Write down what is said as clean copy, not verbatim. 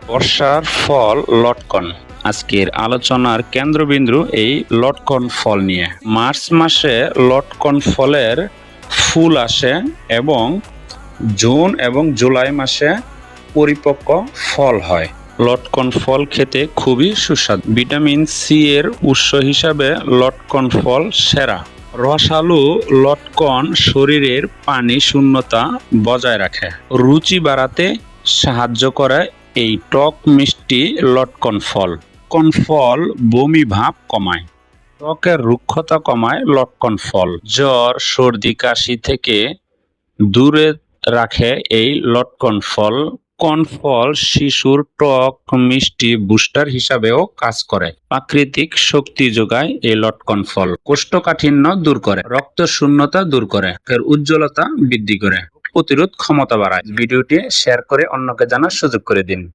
বর্ষার ফল লটকন। আজকের আলোচনার কেন্দ্রবিন্দু এই লটকন ফল নিয়ে। মার্চ মাসে লটকন ফলের ফুল আসে এবং জুন এবং জুলাই মাসে পরিপক্ক ফল হয়। লটকন ফল খেতে খুবই সুস্বাদু। ভিটামিন সি এর উৎস হিসাবে লটকন ফল সেরা। রসালো লটকন শরীরের পানি শূন্যতা বজায় রাখে, রুচি বাড়াতে সাহায্য করে এই টক মিষ্টি লটকন ফল। লটকন ফল বমি ভাব কমায়, ত্বকের রুক্ষতা কমায়। লটকন ফল জ্বর, সর্দি, কাশি থেকে দূরে রাখে এই লটকন ফল। লটকন ফল শিশুর টক মিষ্টি বুস্টার হিসাবেও কাজ করে। প্রাকৃতিক শক্তি যোগায় এই লটকন ফল। কোষ্ঠকাঠিন্য দূর করে, রক্ত শূন্যতা দূর করে, এর উজ্জ্বলতা বৃদ্ধি করে, প্রতিরোধ ক্ষমতা বাড়ায়। ভিডিওটি শেয়ার করে অন্যকে জানার সুযোগ করে দিন।